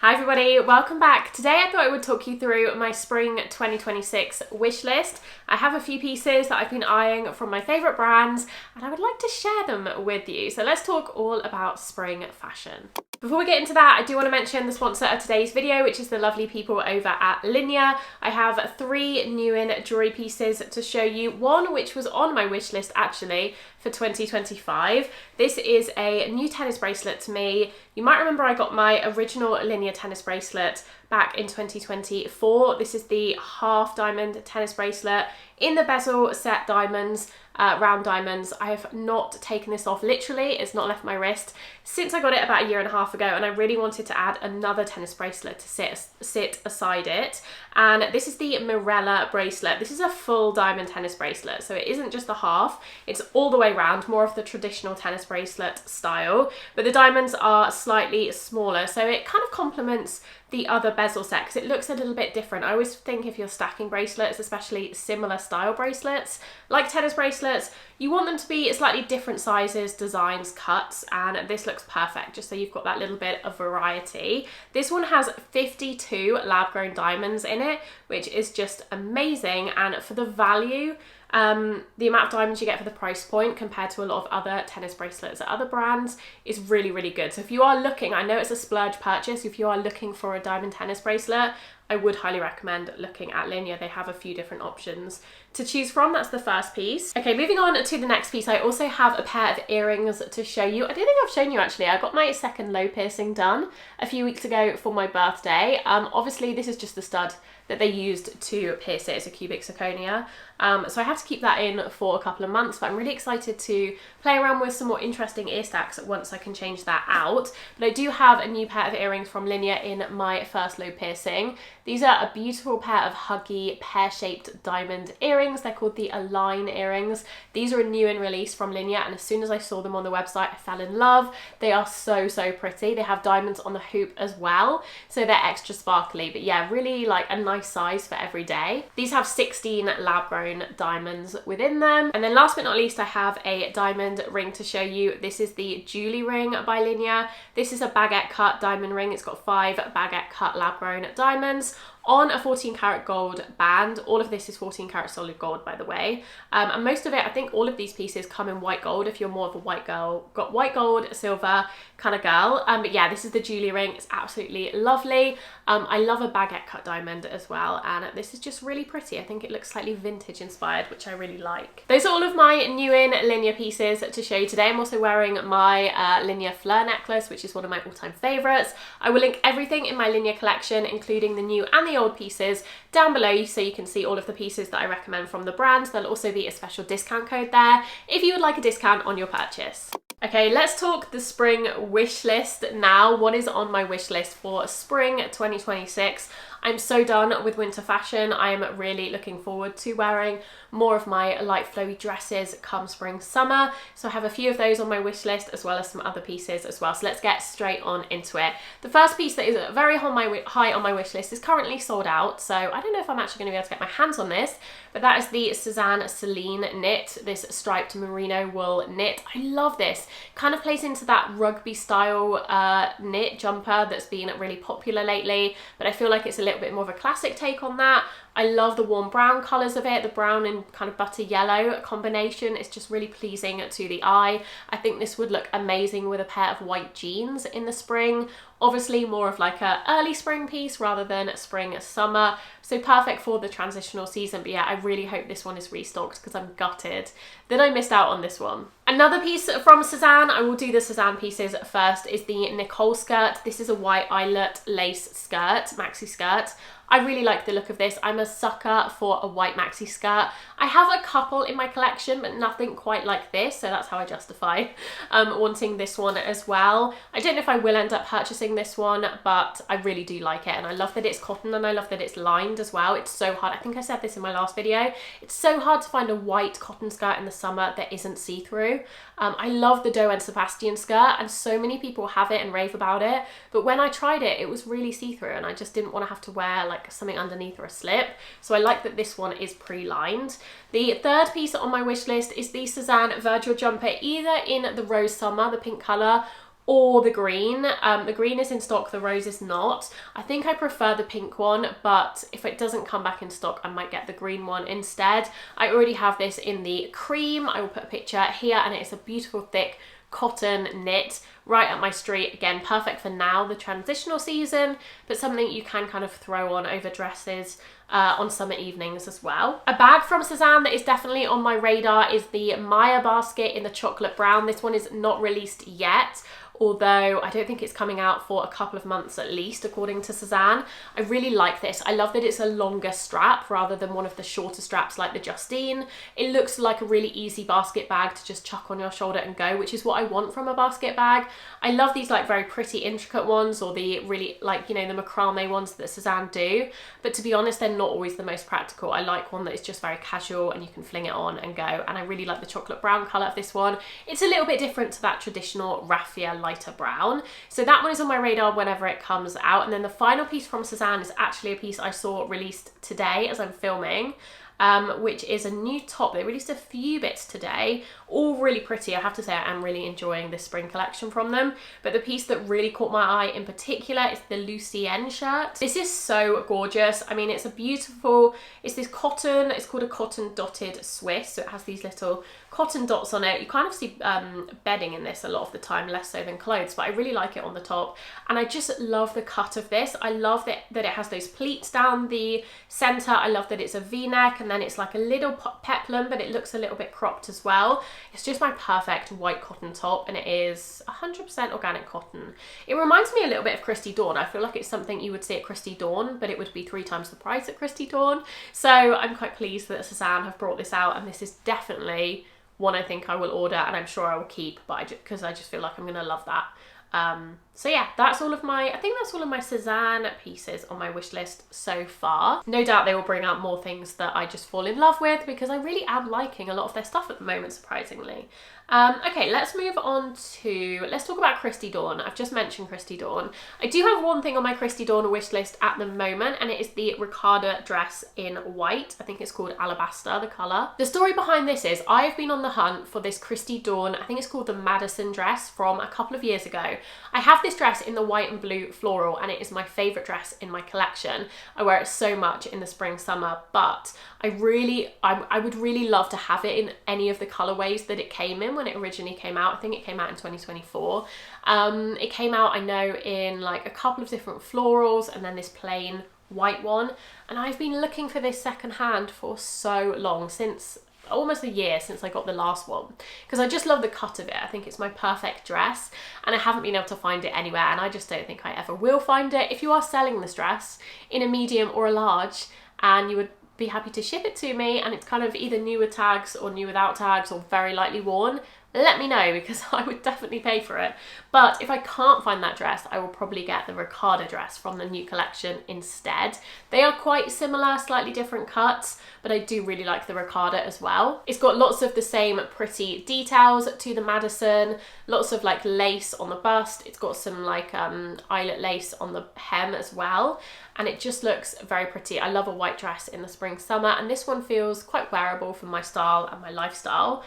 Hi everybody, welcome back. Today I thought I would talk you through my spring 2026 wish list. I have a few pieces that I've been eyeing from my favourite brands and I would like to share them with you. So let's talk all about spring fashion. Before we get into that, I do want to mention the sponsor of today's video, which is the lovely people over at Linjer. I have 3 Dôen jewellery pieces to show you. One which was on my wish list actually for 2025. This is a new tennis bracelet to me. You might remember I got my original Linjer tennis bracelet back in 2024. This is the half diamond tennis bracelet in the bezel set diamonds, round diamonds. I have not taken this off, literally, it's not left my wrist since I got it about 1.5 years ago, and I really wanted to add another tennis bracelet to sit aside it. And this is the Mirella bracelet. This is a full diamond tennis bracelet, so it isn't just the half, it's all the way around, more of the traditional tennis bracelet style, but the diamonds are slightly smaller, so it kind of complements the other bezel set because it looks a little bit different. I always think if you're stacking bracelets, especially similar style bracelets, like tennis bracelets, you want them to be slightly different sizes, designs, cuts, and this looks perfect, just so you've got that little bit of variety. This one has 52 lab-grown diamonds in it, which is just amazing, and for the value, the amount of diamonds you get for the price point compared to a lot of other tennis bracelets at other brands is really, really good. So if you are looking, I know it's a splurge purchase, if you are looking for a diamond tennis bracelet, I would highly recommend looking at Linjer. They have a few different options to choose from. That's the first piece. Okay, moving on to the next piece, I also have a pair of earrings to show you. I don't think I've shown you actually. I got my second low piercing done a few weeks ago for my birthday. Obviously this is just the stud that they used to pierce it. It's a cubic zirconia. So I have to keep that in for a couple of months, but I'm really excited to play around with some more interesting ear stacks once I can change that out. But I do have a new pair of earrings from Linjer in my first low piercing. These are a beautiful pair of huggy pear-shaped diamond earrings. They're called the Align earrings. These are a new in release from Linjer, and as soon as I saw them on the website, I fell in love. They are so, so pretty. They have diamonds on the hoop as well, so they're extra sparkly, but yeah, really like a nice size for every day. These have 16 lab-grown diamonds within them. And then last but not least, I have a diamond ring to show you. This is the Julie ring by Linjer. This is a baguette cut diamond ring. It's got 5 baguette cut lab-grown diamonds on a 14 karat gold band. All of this is 14 karat solid gold, by the way. And most of it, I think all of these pieces come in white gold if you're more of a white girl, got white gold, silver kind of girl. But yeah, this is the Julie ring. It's absolutely lovely. I love a baguette cut diamond as well, and this is just really pretty. I think it looks slightly vintage inspired, which I really like. Those are all of my new in Linjer pieces to show you today. I'm also wearing my Linjer fleur necklace, which is one of my all-time favorites. I will link everything in my Linjer collection, including the new and the old pieces, down below so you can see all of the pieces that I recommend from the brand. There'll also be a special discount code there if you would like a discount on your purchase. Okay, let's talk the spring wish list now. What is on my wish list for spring 2026? I'm so done with winter fashion. I am really looking forward to wearing more of my light flowy dresses come spring summer. So I have a few of those on my wish list as well as some other pieces as well. So let's get straight on into it. The first piece that is very high on my wish list is currently sold out. So I don't know if I'm actually going to be able to get my hands on this, but that is the Sézane Celine knit, this striped merino wool knit. I love this. Kind of plays into that rugby style knit jumper that's been really popular lately, but I feel like it's a little bit more of a classic take on that. I love the warm brown colours of it, the brown and kind of butter yellow combination. It's just really pleasing to the eye. I think this would look amazing with a pair of white jeans in the spring. Obviously more of like a early spring piece rather than spring summer, so perfect for the transitional season. But yeah, I really hope this one is restocked because I'm gutted that I missed out on this one. Another piece from Sézane, I will do the Sézane pieces first, is the Nicole skirt. This is a white eyelet lace skirt, maxi skirt. I really like the look of this. I'm a sucker for a white maxi skirt. I have a couple in my collection, but nothing quite like this, so that's how I justify wanting this one as well. I don't know if I will end up purchasing this one, but I really do like it, and I love that it's cotton and I love that it's lined as well. It's so hard. I think I said this in my last video. It's so hard to find a white cotton skirt in the summer that isn't see-through. I love the Dôen Sebastian skirt, and so many people have it and rave about it, but when I tried it, it was really see-through and I just didn't want to have to wear like something underneath or a slip. So I like that this one is pre-lined. The third piece on my wish list is the Sézane Virgil jumper, either in the rose summer, the pink colour, or the green. The green is in stock, the rose is not. I think I prefer the pink one, but if it doesn't come back in stock, I might get the green one instead. I already have this in the cream. I will put a picture here, and it is a beautiful thick cotton knit right up my street. Again, perfect for now, the transitional season, but something you can kind of throw on over dresses on summer evenings as well. A bag from Sézane that is definitely on my radar is the Maya basket in the chocolate brown. This one is not released yet, although I don't think it's coming out for a couple of months at least, according to Sézane. I really like this. I love that it's a longer strap rather than one of the shorter straps like the Justine. It looks like a really easy basket bag to just chuck on your shoulder and go, which is what I want from a basket bag. I love these like very pretty intricate ones, or the really like, you know, the macrame ones that Sézane do, but to be honest, they're not always the most practical. I like one that is just very casual and you can fling it on and go, and I really like the chocolate brown colour of this one. It's a little bit different to that traditional raffia lighter brown, so that one is on my radar whenever it comes out. And then the final piece from Sézane is actually a piece I saw released today as I'm filming, which is a new top. They released a few bits today, all really pretty. I have to say I am really enjoying this spring collection from them, but the piece that really caught my eye in particular is the Lucienne shirt. This is so gorgeous. I mean, it's a beautiful, it's this cotton, it's called a cotton dotted Swiss, so it has these little cotton dots on it. You kind of see bedding in this a lot of the time, less so than clothes, but I really like it on the top, and I just love the cut of this. I love that it has those pleats down the center. I love that it's a v-neck, and then it's like a little peplum, but it looks a little bit cropped as well. It's just my perfect white cotton top, and it is 100% organic cotton. It reminds me a little bit of Christy Dawn. I feel like it's something you would see at Christy Dawn, but it would be 3 times the price at Christy Dawn. So I'm quite pleased that Sézane have brought this out, and this is definitely one I think I will order, and I'm sure I will keep, but because I just feel like I'm gonna love that. So yeah, that's all of my, I think that's all of my Sézane pieces on my wish list so far. No doubt they will bring out more things that I just fall in love with, because I really am liking a lot of their stuff at the moment, surprisingly. Okay, let's move on to, let's talk about Christy Dawn. I've just mentioned Christy Dawn. I do have one thing on my Christy Dawn wish list at the moment, and it is the ricotta dress in white. I think it's called Alabaster, the colour. The story behind this is I've been on the hunt for this Christy Dawn, I think it's called the Madison dress, from a couple of years ago. I have this dress in the white and blue floral, and it is my favourite dress in my collection. I wear it so much in the spring, summer, but I would really love to have it in any of the colourways that it came in when it originally came out. I think it came out in 2024. It came out, I know, in like a couple of different florals, and then this plain white one, and I've been looking for this secondhand for so long, since almost a year since I got the last one, because I just love the cut of it. I think it's my perfect dress, and I haven't been able to find it anywhere, and I just don't think I ever will find it. If you are selling this dress in a medium or a large, and you would be happy to ship it to me, and it's kind of either new with tags or new without tags or very lightly worn, let me know, because I would definitely pay for it. But if I can't find that dress, I will probably get the ricotta dress from the new collection instead. They are quite similar, slightly different cuts, but I do really like the ricotta as well. It's got lots of the same pretty details to the Madison, lots of like lace on the bust. It's got some like eyelet lace on the hem as well, and it just looks very pretty. I love a white dress in the spring, summer, and this one feels quite wearable for my style and my lifestyle,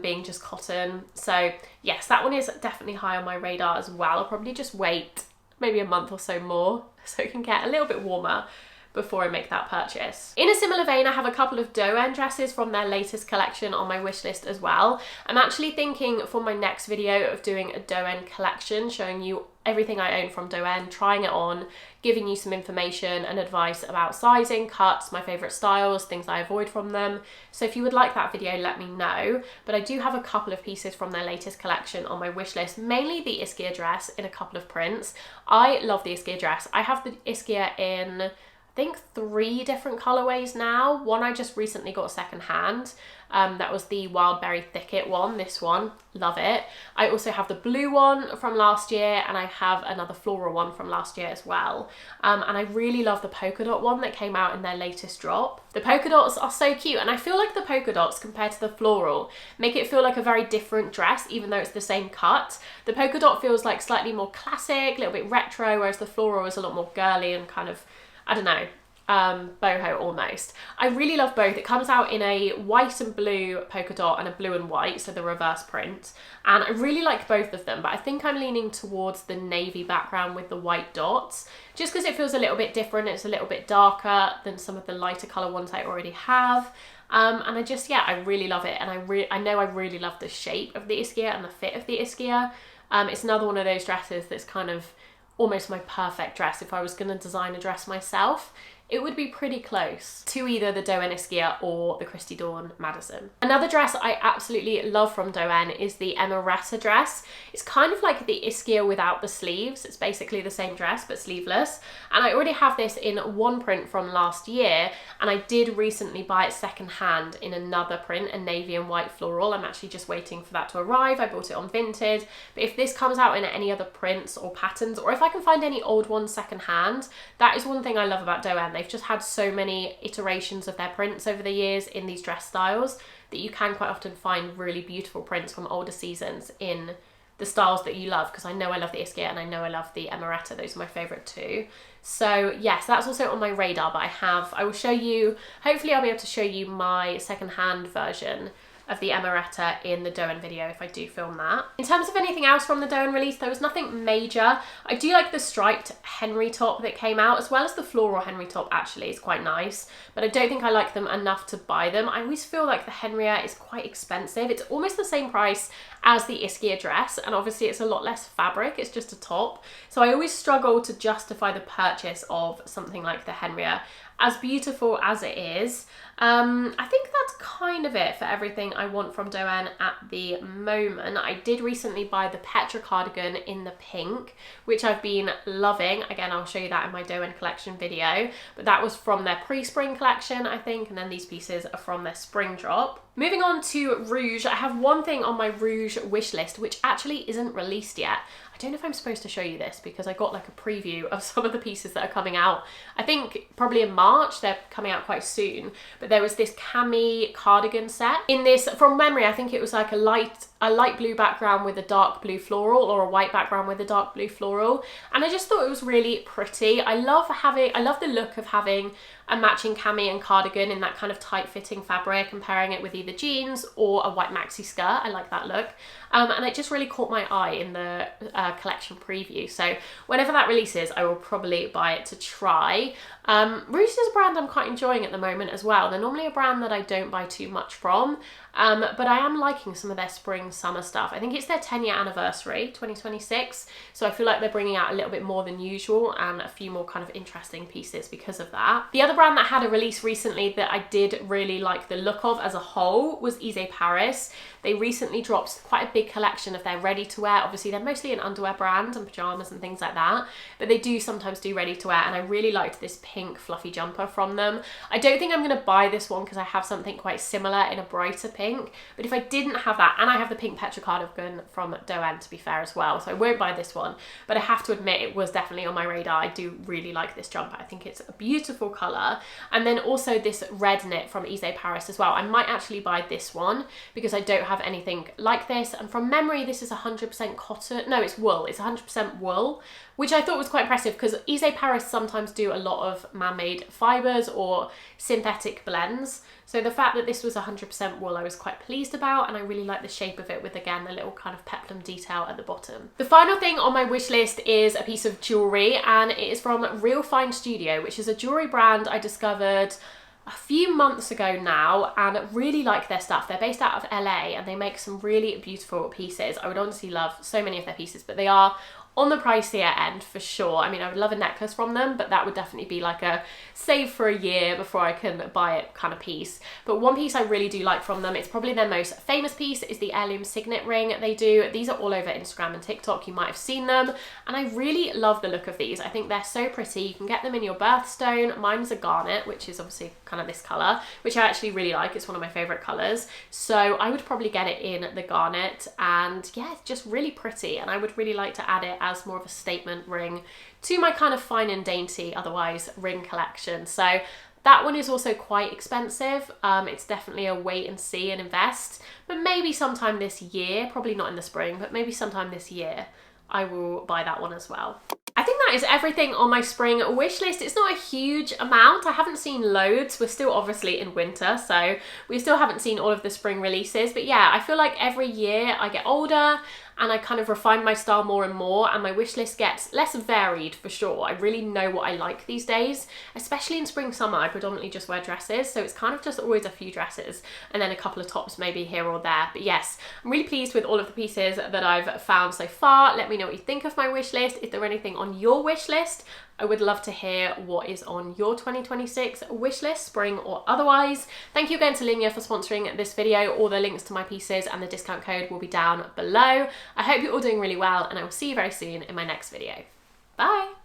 being just cotton. So yes, that one is definitely high on my radar as well. I'll probably just wait maybe a month or so more so it can get a little bit warmer before I make that purchase. In a similar vein, I have a couple of Dôen dresses from their latest collection on my wish list as well. I'm actually thinking for my next video of doing a Dôen collection, showing you everything I own from Dôen, trying it on, giving you some information and advice about sizing, cuts, my favourite styles, things I avoid from them. So if you would like that video, let me know. But I do have a couple of pieces from their latest collection on my wish list, mainly the Ischia dress in a couple of prints. I love the Ischia dress. I have the Ischia in, I think, 3 different colourways now. One I just recently got second hand. That was the Wild Berry Thicket one, this one, love it. I also have the blue one from last year, and I have another floral one from last year as well. And I really love the polka dot one that came out in their latest drop. The polka dots are so cute, and I feel like the polka dots compared to the floral make it feel like a very different dress, even though it's the same cut. The polka dot feels like slightly more classic, a little bit retro, whereas the floral is a lot more girly and kind of, I don't know, boho almost. I really love both. It comes out in a white and blue polka dot and a blue and white, so the reverse print. And I really like both of them, but I think I'm leaning towards the navy background with the white dots, just because it feels a little bit different. It's a little bit darker than some of the lighter colour ones I already have. And I just, yeah, I really love it. And I know I really love the shape of the ischia and the fit of the ischia. It's another one of those dresses that's kind of almost my perfect dress. If I was going to design a dress myself, it would be pretty close to either the Dôen ischia or the Christy Dawn Madison. Another dress I absolutely love from Dôen is the Emeretta dress. It's kind of like the ischia without the sleeves. It's basically the same dress but sleeveless. And I already have this in one print from last year, and I did recently buy it secondhand in another print, a navy and white floral. I'm actually just waiting for that to arrive. I bought it on Vinted. But if this comes out in any other prints or patterns, or if I can find any old ones secondhand, that is one thing I love about Dôen. They've just had so many iterations of their prints over the years in these dress styles that you can quite often find really beautiful prints from older seasons in the styles that you love, because I know I love the ischia and I know I love the Emeretta. Those are my favourite too. So yes, that's also on my radar, but I will show you, hopefully I'll be able to show you my secondhand version of the Emeretta in the Dôen video if I do film that. In terms of anything else from the Dôen release, there was nothing major. I do like the striped Henry top that came out, as well as the floral Henry top actually is quite nice, but I don't think I like them enough to buy them. I always feel like the Henriette is quite expensive. It's almost the same price as the ischia dress, and obviously it's a lot less fabric, it's just a top. So I always struggle to justify the purchase of something like the Henriette, as beautiful as it is. I think that's kind of it for everything I want from Dôen at the moment. I did recently buy the Petra cardigan in the pink, which I've been loving. Again, I'll show you that in my Dôen collection video, but that was from their pre-spring collection, I think, and then these pieces are from their spring drop. Moving on to Rouje, I have one thing on my Rouje wish list which actually isn't released yet. I don't know if I'm supposed to show you this because I got like a preview of some of the pieces that are coming out. I think probably in March, they're coming out quite soon, but there was this cami cardigan set. In this, from memory, I think it was like a light blue background with a dark blue floral, or a white background with a dark blue floral. And I just thought it was really pretty. I love the look of having a matching cami and cardigan in that kind of tight fitting fabric and pairing it with either jeans or a white maxi skirt. I like that look. And it just really caught my eye in the collection preview. So whenever that releases, I will probably buy it to try. Rouje is a brand I'm quite enjoying at the moment as well. They're normally a brand that I don't buy too much from, but I am liking some of their spring summer stuff. I think it's their 10-year anniversary, 2026, so I feel like they're bringing out a little bit more than usual and a few more kind of interesting pieces because of that. The other brand that had a release recently that I did really like the look of as a whole was Eré Paris. They recently dropped quite a big collection of their ready-to-wear. Obviously, they're mostly an underwear brand and pyjamas and things like that, but they do sometimes do ready-to-wear, and I really liked this pink fluffy jumper from them. I don't think I'm going to buy this one because I have something quite similar in a brighter pink, but if I didn't have that, and I have the pink Petra cardigan from Dôen to be fair as well, so I won't buy this one, but I have to admit it was definitely on my radar. I do really like this jumper. I think it's a beautiful colour. And then also this red knit from Eré Paris as well. I might actually buy this one because I don't have anything like this, and from memory this is 100% cotton. No, it's wool. It's 100% wool, which I thought was quite impressive because Eré Paris sometimes do a lot of man-made fibres or synthetic blends. So the fact that this was 100% wool I was quite pleased about, and I really like the shape of it with, again, the little kind of peplum detail at the bottom. The final thing on my wish list is a piece of jewellery, and it is from Real Fine Studio, which is a jewellery brand I discovered a few months ago now, and really like their stuff. They're based out of LA and they make some really beautiful pieces. I would honestly love so many of their pieces, but they are on the pricier end for sure. I mean, I would love a necklace from them, but that would definitely be like a save for a year before I can buy it kind of piece. But one piece I really do like from them, it's probably their most famous piece, is the heirloom signet ring they do. These are all over Instagram and TikTok. You might have seen them, and I really love the look of these. I think they're so pretty. You can get them in your birthstone. Mine's a garnet, which is obviously kind of this colour, which I actually really like. It's one of my favourite colours. So I would probably get it in the garnet, and yeah, it's just really pretty, and I would really like to add it as more of a statement ring to my kind of fine and dainty otherwise ring collection. So that one is also quite expensive. It's definitely a wait and see and invest, but maybe sometime this year, probably not in the spring, but maybe sometime this year I will buy that one as well. I think that is everything on my spring wish list. It's not a huge amount. I haven't seen loads. We're still obviously in winter, so we still haven't seen all of the spring releases. But yeah, I feel like every year I get older and I kind of refine my style more and more, and my wish list gets less varied for sure. I really know what I like these days, especially in spring, summer. I predominantly just wear dresses, so it's kind of just always a few dresses and then a couple of tops maybe here or there. But yes, I'm really pleased with all of the pieces that I've found so far. Let me know what you think of my wish list. If there are anything on your wish list, I would love to hear what is on your 2026 wish list, spring or otherwise. Thank you again to Linjer for sponsoring this video. All the links to my pieces and the discount code will be down below. I hope you're all doing really well, and I will see you very soon in my next video. Bye!